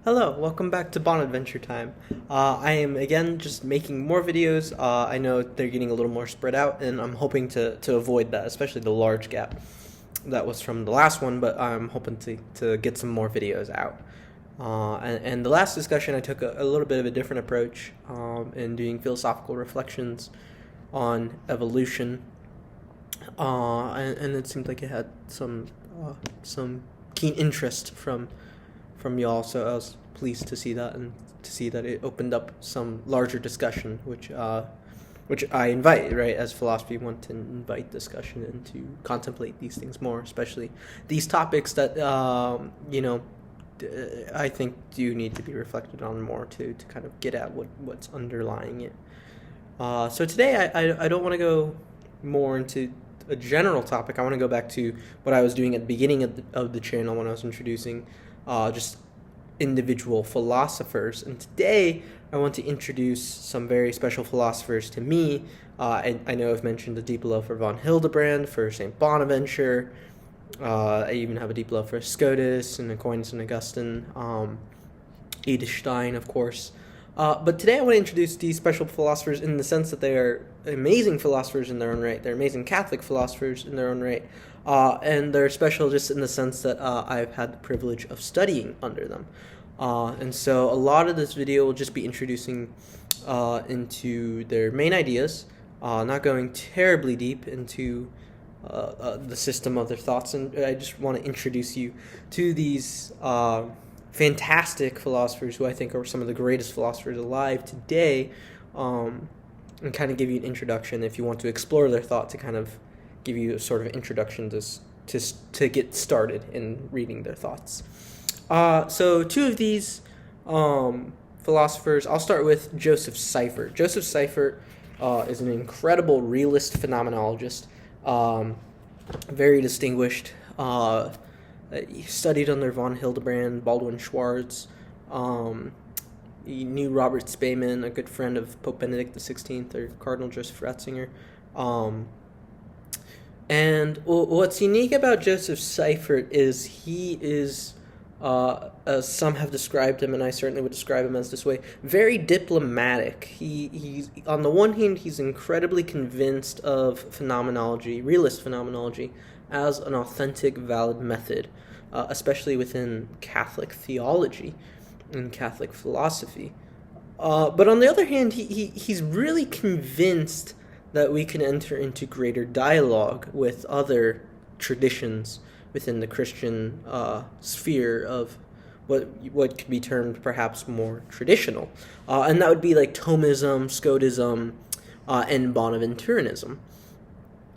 Hello, welcome back to Bond Adventure Time. I am again just making more videos. I know they're getting a little more spread out, and I'm hoping to avoid that, especially the large gap that was from the last one, but I'm hoping to get some more videos out. And the last discussion, I took a little bit of a different approach in doing philosophical reflections on evolution, and it seemed like it had some keen interest from y'all, so I was pleased to see that and to see that it opened up some larger discussion, which I invite, right, as philosophy, want to invite discussion and to contemplate these things more, especially these topics that I think do need to be reflected on more to kind of get at what's underlying it. So today I don't want to go more into a general topic. I want to go back to what I was doing at the beginning of the channel when I was introducing just individual philosophers. And today I want to introduce some very special philosophers to me. I know I've mentioned a deep love for von Hildebrand, for St. Bonaventure. I even have a deep love for Scotus and Aquinas and Augustine, Edith Stein, of course. But today I want to introduce these special philosophers in the sense that they are amazing philosophers in their own right. They're amazing Catholic philosophers in their own right. And they're special just in the sense that I've had the privilege of studying under them. And so a lot of this video will just be introducing into their main ideas, not going terribly deep into the system of their thoughts. And I just want to introduce you to these fantastic philosophers who I think are some of the greatest philosophers alive today, and kind of give you an introduction if you want to explore their thought, to kind of give you a sort of introduction to get started in reading their thoughts. So two of these philosophers, I'll start with Josef Seifert. Josef Seifert is an incredible realist phenomenologist, very distinguished. He studied under von Hildebrand, Baldwin Schwartz. He knew Robert Spemann, a good friend of Pope Benedict XVI, or Cardinal Joseph Ratzinger. And what's unique about Josef Seifert is he is, as some have described him, and I certainly would describe him as this way, very diplomatic. He's on the one hand, he's incredibly convinced of phenomenology, realist phenomenology, as an authentic, valid method, especially within Catholic theology and Catholic philosophy. But on the other hand, he's really convinced that we can enter into greater dialogue with other traditions within the Christian sphere of what could be termed perhaps more traditional. And that would be like Thomism, Scotism, and Bonaventurism.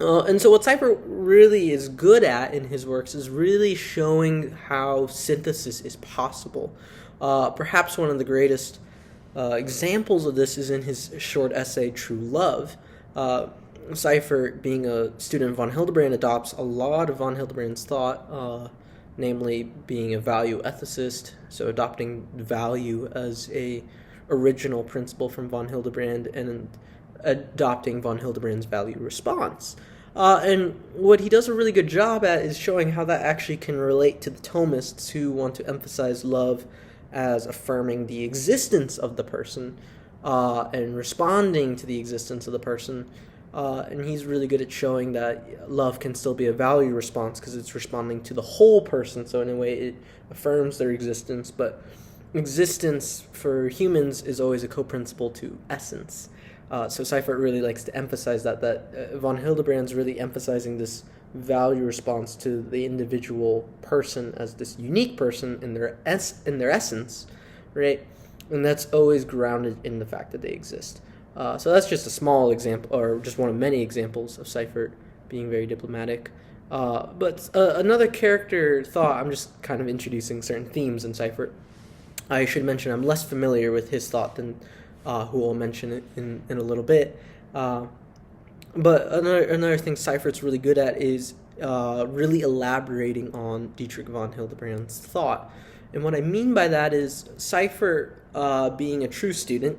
And so what Seifert really is good at in his works is really showing how synthesis is possible. Perhaps one of the greatest examples of this is in his short essay, True Love. Seifert, being a student of von Hildebrand, adopts a lot of von Hildebrand's thought, namely being a value ethicist, so adopting value as a original principle from von Hildebrand and adopting von Hildebrand's value response. And what he does a really good job at is showing how that actually can relate to the Thomists who want to emphasize love as affirming the existence of the person and responding to the existence of the person. And he's really good at showing that love can still be a value response because it's responding to the whole person. So in a way, it affirms their existence. But existence for humans is always a co-principle to essence. So Seifert really likes to emphasize that von Hildebrand's really emphasizing this value response to the individual person as this unique person in their essence, right? And that's always grounded in the fact that they exist. So that's just a small example, or just one of many examples of Seifert being very diplomatic. But another character thought, I'm just kind of introducing certain themes in Seifert. I should mention I'm less familiar with his thought than who I'll mention it in a little bit. But another thing Seifert's really good at is really elaborating on Dietrich von Hildebrand's thought. And what I mean by that is Seifert, being a true student,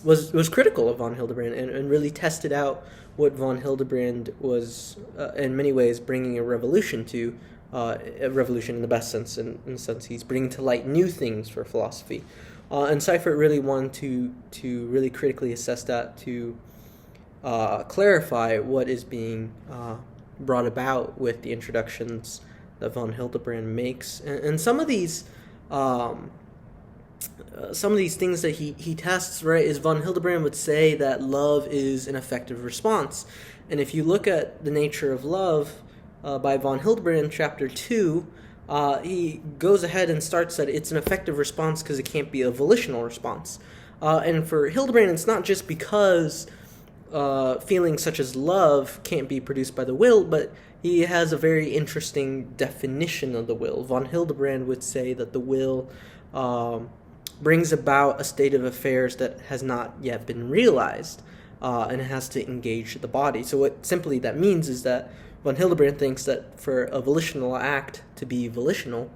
was critical of von Hildebrand and really tested out what von Hildebrand was, in many ways, bringing a revolution to a revolution in the best sense, in the sense he's bringing to light new things for philosophy. And Seifert really wanted to really critically assess that, to clarify what is being brought about with the introductions that von Hildebrand makes, and some of these things that he tests, right, is von Hildebrand would say that love is an affective response. And if you look at the nature of love by von Hildebrand, chapter 2, he goes ahead and starts that it's an affective response because it can't be a volitional response. And for Hildebrand, it's not just because feelings such as love can't be produced by the will, but he has a very interesting definition of the will. Von Hildebrand would say that the will brings about a state of affairs that has not yet been realized, and it has to engage the body. So what simply that means is that von Hildebrand thinks that for a volitional act to be volitional,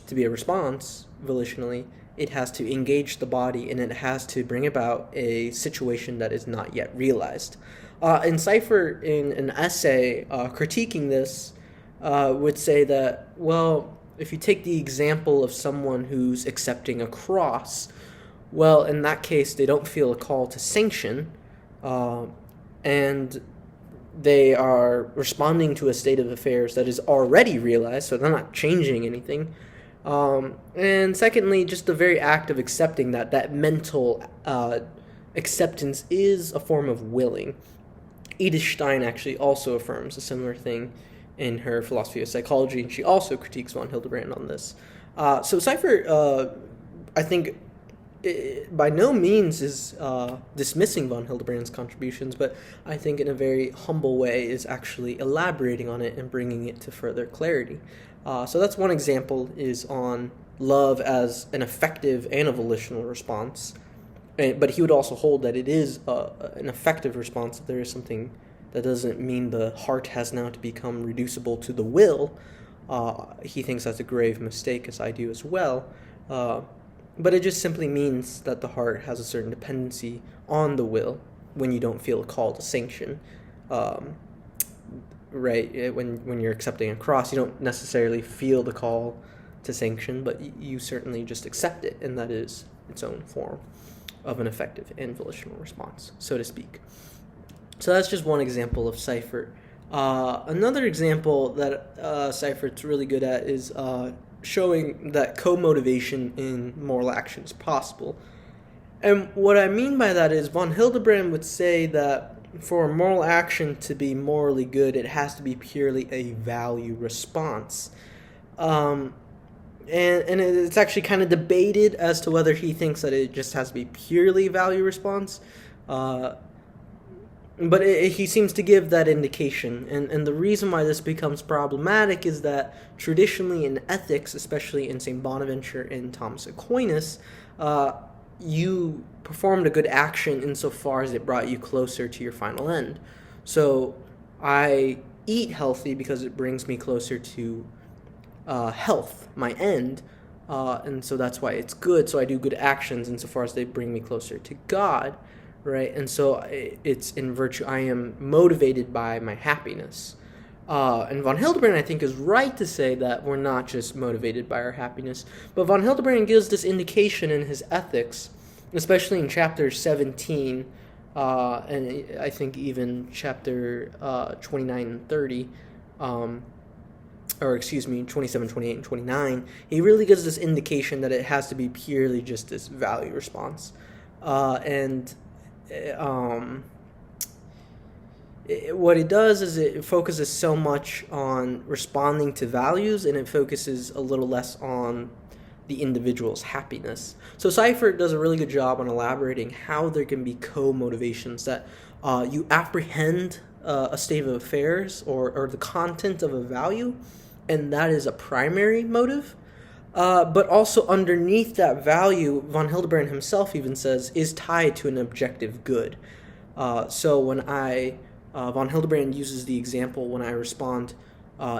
to be a response volitionally, it has to engage the body, and it has to bring about a situation that is not yet realized. And Seifert, in an essay critiquing this, would say that, well, if you take the example of someone who's accepting a cross, well, in that case, they don't feel a call to sanction, and they are responding to a state of affairs that is already realized, so they're not changing anything. And secondly, just the very act of accepting that mental acceptance is a form of willing. Edith Stein actually also affirms a similar thing in her philosophy of psychology, and she also critiques von Hildebrand on this. So Seifert, I think, by no means is dismissing von Hildebrand's contributions, but I think in a very humble way is actually elaborating on it and bringing it to further clarity. So that's one example, is on love as an affective and a volitional response. But he would also hold that it is an affective response, that there is something that doesn't mean the heart has now to become reducible to the will. He thinks that's a grave mistake, as I do as well. But it just simply means that the heart has a certain dependency on the will when you don't feel a call to sanction. Right? When you're accepting a cross, you don't necessarily feel the call to sanction, but you certainly just accept it, and that is its own form of an affective and volitional response, so to speak. So that's just one example of Seifert. Another example that Seifert's really good at is showing that co-motivation in moral action is possible. And what I mean by that is von Hildebrand would say that for a moral action to be morally good, it has to be purely a value response. And it's actually kind of debated as to whether he thinks that it just has to be purely value response. But he seems to give that indication. And the reason why this becomes problematic is that traditionally in ethics, especially in St. Bonaventure and Thomas Aquinas, you performed a good action insofar as it brought you closer to your final end. So I eat healthy because it brings me closer to health, my end, and so that's why it's good. So I do good actions insofar as they bring me closer to God, right? And so it's in virtue, I am motivated by my happiness. And von Hildebrand, I think, is right to say that we're not just motivated by our happiness, but von Hildebrand gives this indication in his Ethics, especially in chapter 17, and I think even chapter 29 and 30, 27, 28, and 29, he really gives this indication that it has to be purely just this value response. What it does is it focuses so much on responding to values, and it focuses a little less on the individual's happiness. So Seifert does a really good job on elaborating how there can be co-motivations, that you apprehend a state of affairs or the content of a value, and that is a primary motive. But also underneath that value, von Hildebrand himself even says, is tied to an objective good. So when von Hildebrand uses the example, when I respond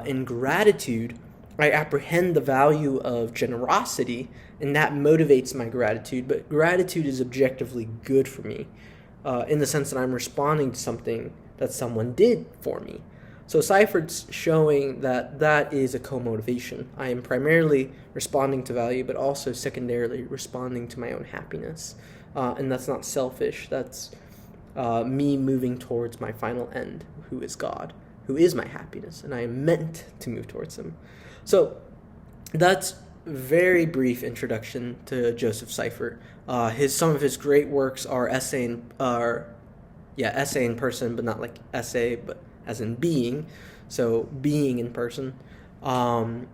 in gratitude, I apprehend the value of generosity, and that motivates my gratitude. But gratitude is objectively good for me, in the sense that I'm responding to something that someone did for me. So Seifert's showing that that is a co-motivation. I am primarily responding to value, but also secondarily responding to my own happiness. And that's not selfish. That's me moving towards my final end, who is God, who is my happiness, and I am meant to move towards him. So that's very brief introduction to Josef Seifert. Some of his great works are essay in person, but not like essay, but as in being. So being in person.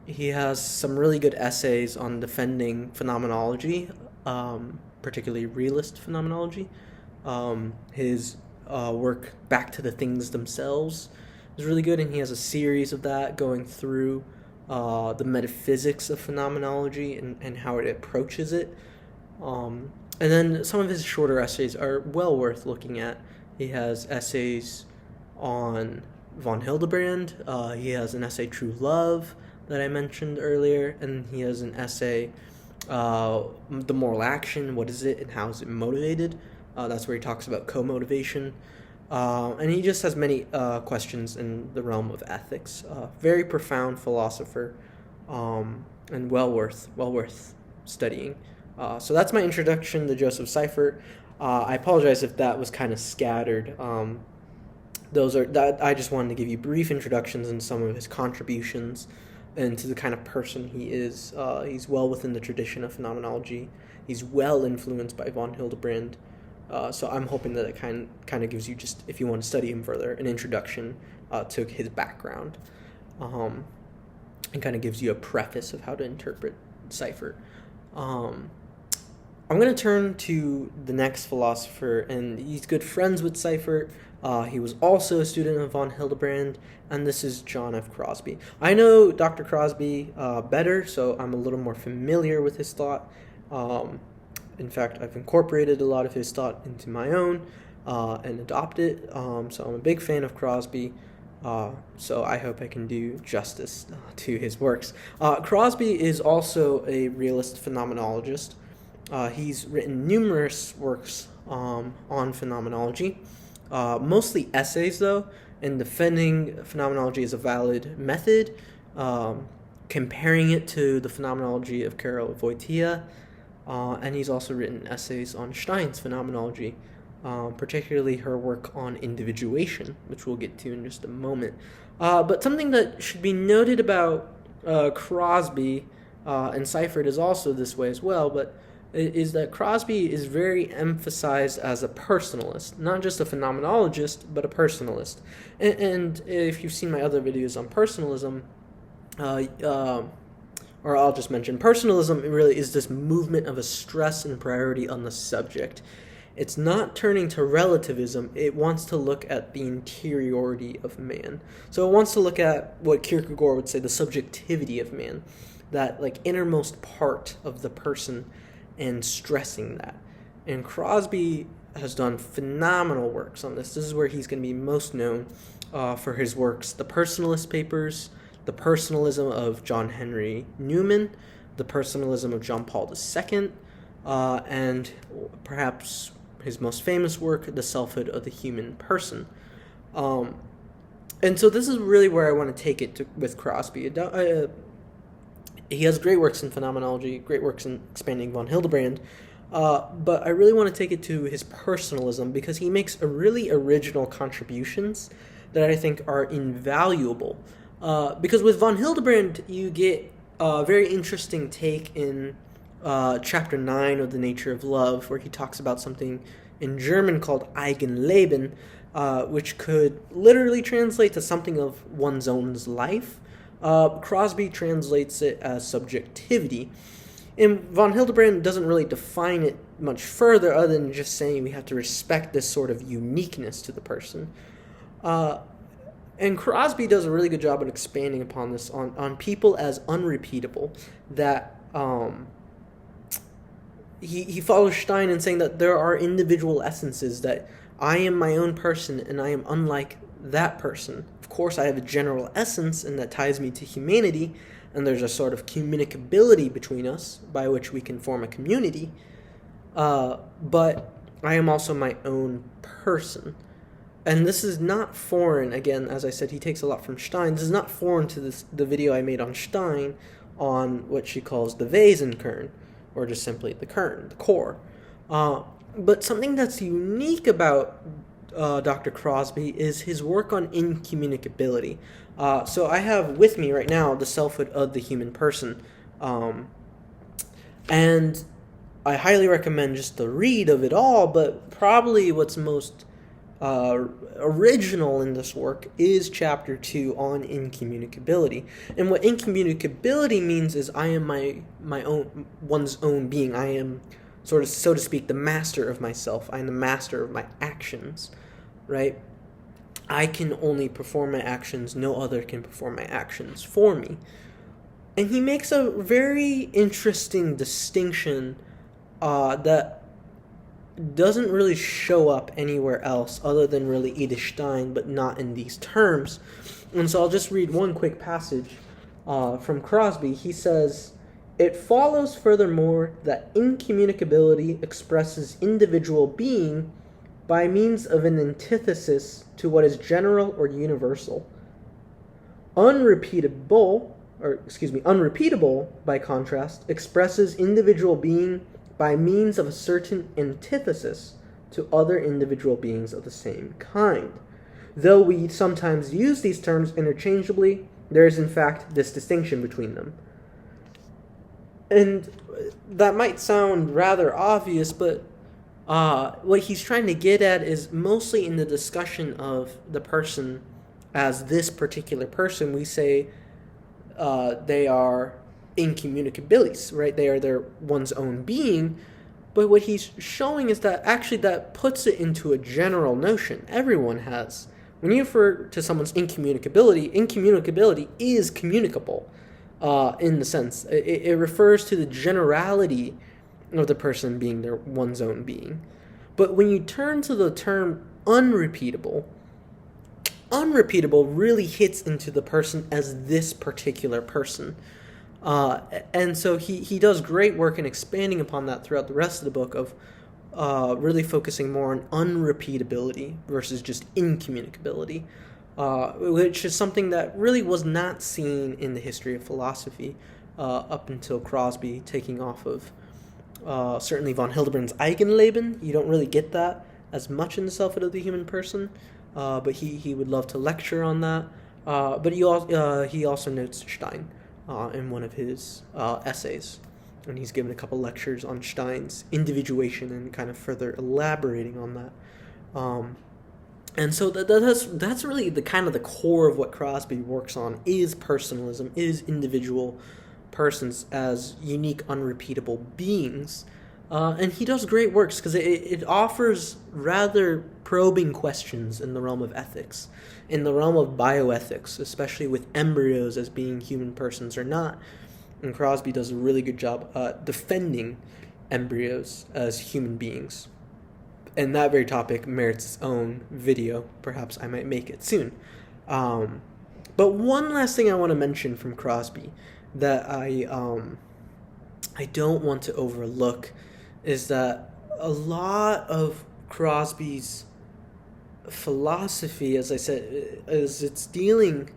He has some really good essays on defending phenomenology, particularly realist phenomenology. His work Back to the Things Themselves is really good, and he has a series of that going through the metaphysics of phenomenology and how it approaches it. And then some of his shorter essays are well worth looking at. He has essays on von Hildebrand. He has an essay, True Love, that I mentioned earlier, and he has an essay, The Moral Action, what is it and how is it motivated? That's where he talks about co-motivation. And he just has many questions in the realm of ethics. Very profound philosopher, and well worth studying. So that's my introduction to Josef Seifert. I apologize if that was kind of scattered. I just wanted to give you brief introductions and some of his contributions into the kind of person he is. He's well within the tradition of phenomenology. He's well influenced by von Hildebrand. So I'm hoping that it kind of gives you, just if you want to study him further, an introduction to his background, and kind of gives you a preface of how to interpret Seifert. I'm going to turn to the next philosopher, and he's good friends with Seifert. He was also a student of von Hildebrand, and this is John F. Crosby. I know Dr. Crosby better, so I'm a little more familiar with his thought. In fact, I've incorporated a lot of his thought into my own and adopted. So I'm a big fan of Crosby. So I hope I can do justice to his works. Crosby is also a realist phenomenologist. He's written numerous works on phenomenology, mostly essays, though, in defending phenomenology as a valid method, comparing it to the phenomenology of Karol Wojtyła. And he's also written essays on Stein's phenomenology, particularly her work on individuation, which we'll get to in just a moment. But something that should be noted about Crosby and Seifert is also this way as well, but is that Crosby is very emphasized as a personalist, not just a phenomenologist, but a personalist. And if you've seen my other videos on personalism, or I'll just mention, personalism really is this movement of a stress and priority on the subject. It's not turning to relativism. It wants to look at the interiority of man. So it wants to look at what Kierkegaard would say, the subjectivity of man, that like innermost part of the person, and stressing that. And Crosby has done phenomenal works on this. This is where he's going to be most known for his works, the Personalist Papers, the Personalism of John Henry Newman, the Personalism of John Paul II, and perhaps his most famous work, The Selfhood of the Human Person. And so this is really where I want to take it with Crosby. He has great works in phenomenology, great works in expanding von Hildebrand, but I really want to take it to his personalism because he makes a really original contributions that I think are invaluable. Because with von Hildebrand, you get a very interesting take in chapter 9 of The Nature of Love, where he talks about something in German called Eigenleben, which could literally translate to something of one's own life. Crosby translates it as subjectivity. And von Hildebrand doesn't really define it much further other than just saying we have to respect this sort of uniqueness to the person. And Crosby does a really good job at expanding upon this on people as unrepeatable, that he follows Stein in saying that there are individual essences, that I am my own person and I am unlike that person. Of course, I have a general essence, and that ties me to humanity, and there's a sort of communicability between us by which we can form a community, but I am also my own person. and this is not foreign, again, as I said, he takes a lot from Stein. This is not foreign to the video I made on Stein on what she calls the Wesenkern, or just simply the kern, the core. But something that's unique about Dr. Crosby is his work on incommunicability. So I have with me right now the Selfhood of the Human Person. And I highly recommend just the read of it all, but probably what's most original in this work is Chapter 2 on incommunicability. And what incommunicability means is I am one's own being. I am, so to speak, the master of myself. I am the master of my actions, right? I can only perform my actions. No other can perform my actions for me. And he makes a very interesting distinction that doesn't really show up anywhere else other than really Edith Stein, but not in these terms. And so I'll just read one quick passage from Crosby. He says, "It follows furthermore that incommunicability expresses individual being by means of an antithesis to what is general or universal. Unrepeatable, by contrast, expresses individual being by means of a certain antithesis to other individual beings of the same kind. Though we sometimes use these terms interchangeably, there is in fact this distinction between them." And that might sound rather obvious, but what he's trying to get at is mostly in the discussion of the person as this particular person. We say they are incommunicabilities, right? They are their one's own being. But what he's showing is that actually that puts it into a general notion. Everyone has. When you refer to someone's incommunicability is communicable in the sense. It refers to the generality of the person being their one's own being. But when you turn to the term unrepeatable really hits into the person as this particular person. And so he does great work in expanding upon that throughout the rest of the book of really focusing more on unrepeatability versus just incommunicability, which is something that really was not seen in the history of philosophy up until Crosby taking off of certainly von Hildebrand's Eigenleben. You don't really get that as much in the Selfhood of the Human Person, but he would love to lecture on that. But he also notes Stein in one of his essays, and he's given a couple lectures on Stein's individuation and kind of further elaborating on that. And so that's really the kind of the core of what Crosby works on is personalism, is individual persons as unique, unrepeatable beings. And he does great works because it offers rather probing questions in the realm of ethics, in the realm of bioethics, especially with embryos as being human persons or not. And Crosby does a really good job defending embryos as human beings. And that very topic merits its own video. Perhaps I might make it soon. But one last thing I want to mention from Crosby that I don't want to overlook is that a lot of Crosby's philosophy, as I said, as it's dealing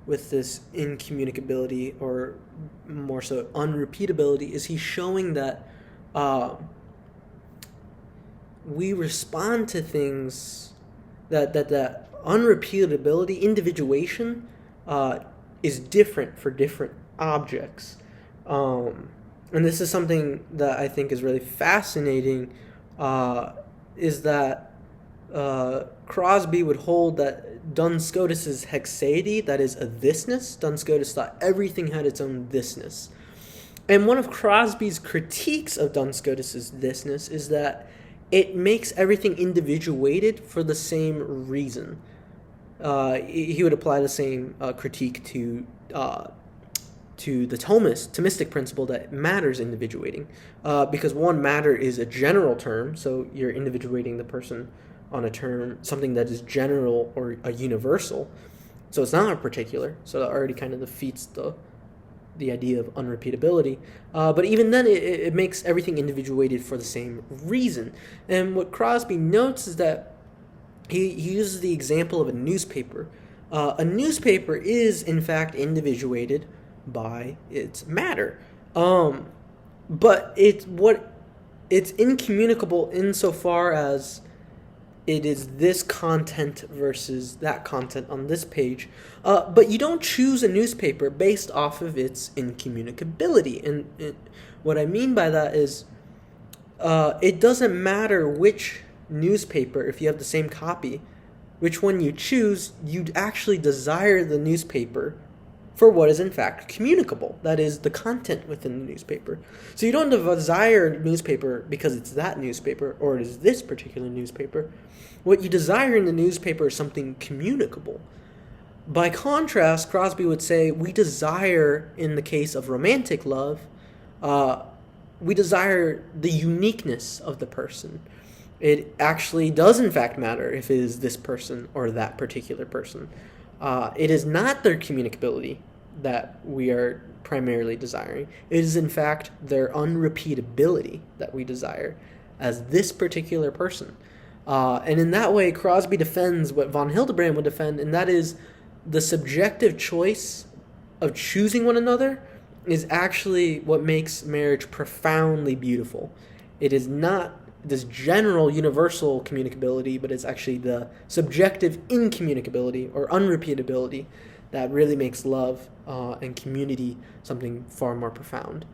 with this incommunicability, or more so unrepeatability, is he's showing that we respond to things that unrepeatability, individuation, is different for different objects. And this is something that I think is really fascinating, is that Crosby would hold that Duns Scotus's hexaity, that is a thisness. Duns Scotus thought everything had its own thisness. And one of Crosby's critiques of Duns Scotus's thisness is that it makes everything individuated for the same reason. He would apply the same critique to the Thomistic principle that matter's individuating, because one, matter is a general term, so you're individuating the person on a term, something that is general or a universal, so it's not a particular, so that already kind of defeats the idea of unrepeatability. But even then, it makes everything individuated for the same reason. And what Crosby notes is that he uses the example of a newspaper. A newspaper is, in fact, individuated by its matter. But it's incommunicable insofar as it is this content versus that content on this page. But you don't choose a newspaper based off of its incommunicability. And what I mean by that is it doesn't matter which newspaper, if you have the same copy, which one you choose, you'd actually desire the newspaper for what is in fact communicable. That is, the content within the newspaper. So you don't desire a newspaper because it's that newspaper or it is this particular newspaper. What you desire in the newspaper is something communicable. By contrast, Crosby would say we desire, in the case of romantic love, we desire the uniqueness of the person. It actually does in fact matter if it is this person or that particular person. It is not their communicability that we are primarily desiring. It is in fact their unrepeatability that we desire as this particular person. And in that way, Crosby defends what von Hildebrand would defend, and that is the subjective choice of choosing one another is actually what makes marriage profoundly beautiful. It is not this general universal communicability, but it's actually the subjective incommunicability or unrepeatability that really makes love and community something far more profound.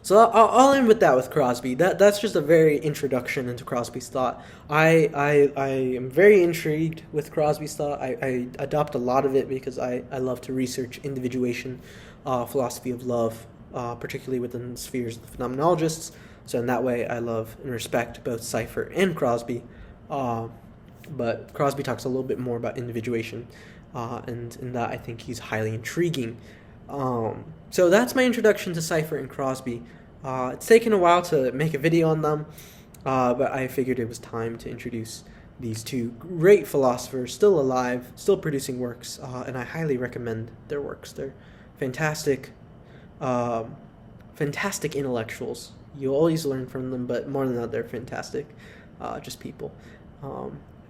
So I'll end with that with Crosby. That's just a very introduction into Crosby's thought. I am very intrigued with Crosby's thought. I adopt a lot of it because I love to research individuation, philosophy of love, particularly within the spheres of the phenomenologists. So in that way, I love and respect both Seifert and Crosby. But Crosby talks a little bit more about individuation, and in that I think he's highly intriguing. So that's my introduction to Seifert and Crosby. It's taken a while to make a video on them, but I figured it was time to introduce these two great philosophers, still alive, still producing works, and I highly recommend their works. They're fantastic, fantastic intellectuals. You'll always learn from them, but more than that, they're fantastic, just people.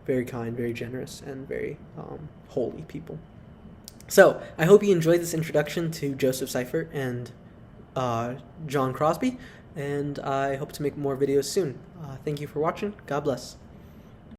Very kind, very generous, and very holy people. So, I hope you enjoyed this introduction to Josef Seifert and John Crosby, and I hope to make more videos soon. Thank you for watching. God bless.